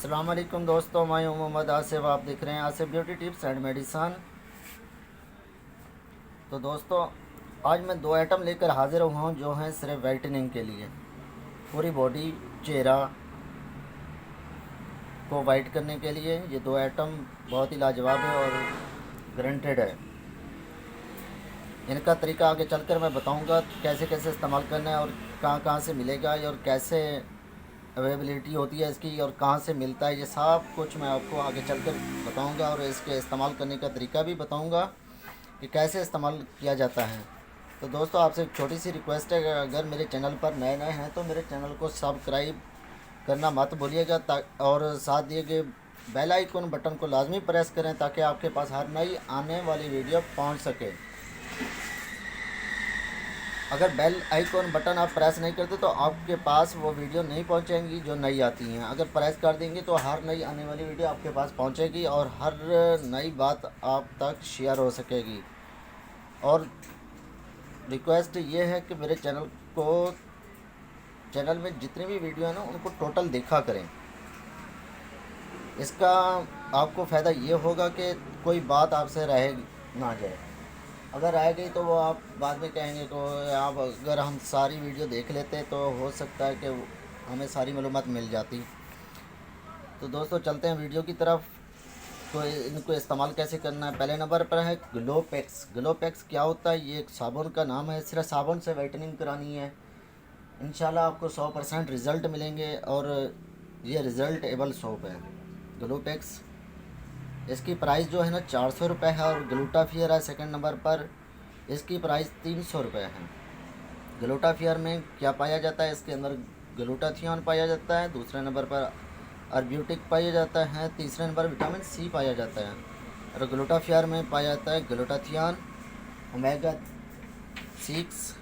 अस्सलाम वालेकुम दोस्तों, मैं हूं मोहम्मद आसिफ। आप देख रहे हैं Asif beauty tips and medicine. तो दोस्तों, आज मैं दो आइटम लेकर हाज़िर हुआ हूं जो हैं सिर्फ वाइटनिंग के लिए। पूरी बॉडी, चेहरा को वाइट करने के लिए ये दो आइटम बहुत ही लाजवाब है और गारंटेड है। इनका तरीका आगे चलकर मैं बताऊंगा कैसे कैसे इस्तेमाल करना है और कहाँ कहाँ से मिलेगा और कैसे अवेलेबिलिटी होती है इसकी और कहाँ से मिलता है। ये सब कुछ मैं आपको आगे चलकर बताऊंगा और इसके इस्तेमाल करने का तरीका भी बताऊंगा कि कैसे इस्तेमाल किया जाता है। तो दोस्तों, आपसे एक छोटी सी रिक्वेस्ट है कि अगर मेरे चैनल पर नए नए हैं तो मेरे चैनल को सब्सक्राइब करना मत भूलिएगा और साथ दिए गए बेल आइकन बटन को लाजमी प्रेस करें ताकि आपके पास हर नई आने वाली वीडियो पहुंच सके। अगर बेल आइकॉन बटन आप प्रेस नहीं करते तो आपके पास वो वीडियो नहीं पहुंचेंगी जो नई आती हैं। अगर प्रेस कर देंगे तो हर नई आने वाली वीडियो आपके पास पहुंचेगी और हर नई बात आप तक शेयर हो सकेगी। और रिक्वेस्ट ये है कि मेरे चैनल में जितनी भी वीडियो है ना उनको टोटल देखा करें। इसका आपको फ़ायदा ये होगा कि कोई बात आपसे रह ना जाए। अगर रह गई तो वो आप बाद में कहेंगे कि आप अगर हम सारी वीडियो देख लेते तो हो सकता है कि हमें सारी मालूमात मिल जाती। तो दोस्तों, चलते हैं वीडियो की तरफ। तो इनको इस्तेमाल कैसे करना है। पहले नंबर पर है ग्लोपेक्स। ग्लोपेक्स क्या होता है? ये एक साबुन का नाम है। सिर्फ साबुन से वाइटनिंग करानी है, इंशाल्लाह आपको 100% रिज़ल्ट मिलेंगे और ये रिज़ल्ट एबल सोप है ग्लोपेक्स। इसकी प्राइस जो है ना 400 रुपये है और ग्लूटाफियर है सेकंड नंबर पर। इसकी प्राइस 300 रुपये है। ग्लूटाफियर में क्या पाया जाता है? इसके अंदर ग्लूटाथियोन पाया जाता है। दूसरे नंबर पर अर्ब्यूटिक पाया जाता है। तीसरे नंबर विटामिन सी पाया जाता है। और ग्लूटाफियर में पाया जाता है ग्लूटाथियोन, ओमेगा 6,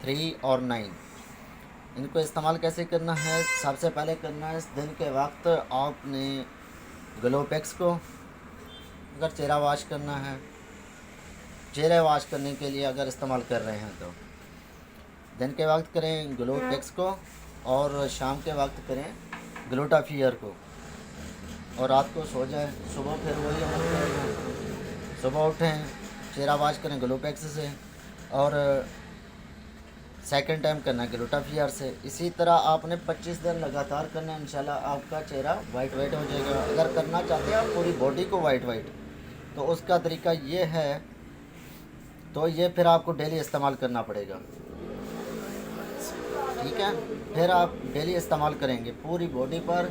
3 और 9। इनको इस्तेमाल कैसे करना है? सबसे पहले करना है, इस दिन के वक्त आपने ग्लोपेक्स को अगर चेहरा वाश करना है, चेहरे वाश करने के लिए अगर इस्तेमाल कर रहे हैं तो दिन के वक्त करें ग्लोपेक्स को और शाम के वक्त करें ग्लूटाफियर को। और रात को सो जाए, सुबह फिर वही अमल करें। सुबह उठें, चेहरा वाश करें ग्लोपेक्स से और सेकंड टाइम करना है ग्लूटाफियर से। इसी तरह आपने 25 दिन लगातार करना है। इंशाल्लाह आपका चेहरा वाइट हो जाएगा। अगर करना चाहते हैं आप पूरी बॉडी को वाइट तो उसका तरीका ये है। तो ये फिर आपको डेली इस्तेमाल करना पड़ेगा, ठीक है। फिर आप डेली इस्तेमाल करेंगे पूरी बॉडी पर।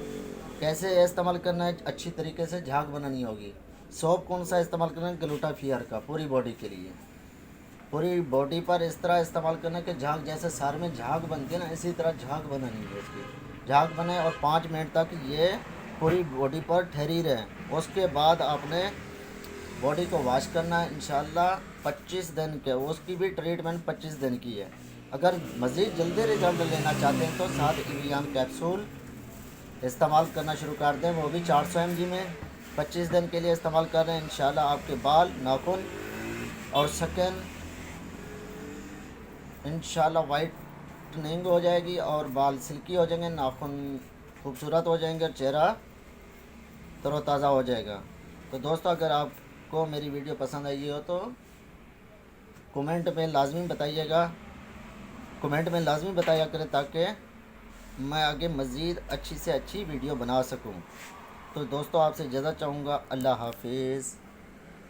कैसे इस्तेमाल करना है? अच्छी तरीके से झाग बनानी होगी। सोप कौन सा इस्तेमाल करना है? ग्लूटाफियर का, पूरी बॉडी के लिए। पूरी बॉडी पर इस तरह इस्तेमाल करना कि झाग, जैसे सर में झाग बनती है ना, इसी तरह झाग बनानी है। इसकी झाग बने और 5 मिनट तक ये पूरी बॉडी पर ठहरी रहे। उसके बाद आपने बॉडी को वॉश करना है इंशाल्लाह 25 दिन के। उसकी भी ट्रीटमेंट 25 दिन की है। अगर मज़ीद जल्दी रिजल्ट लेना चाहते हैं तो 7 इवियान कैप्सूल इस्तेमाल करना शुरू कर दें, वो भी 400 mg में 25 दिन के लिए इस्तेमाल कर रहे हैं। इंशाल्लाह आपके बाल, नाखून और सकन इंशाल्लाह वाइटनिंग हो जाएगी और बाल सिल्की हो जाएंगे, नाखून खूबसूरत हो जाएंगे और चेहरा तरोताज़ा हो जाएगा। तो दोस्तों, अगर आपको मेरी वीडियो पसंद आई हो तो कमेंट में लाजमी बताया करें ताकि मैं आगे मज़ीद अच्छी से अच्छी वीडियो बना सकूं। तो दोस्तों, आपसे इजाज़त चाहूँगा। अल्लाह हाफिज़।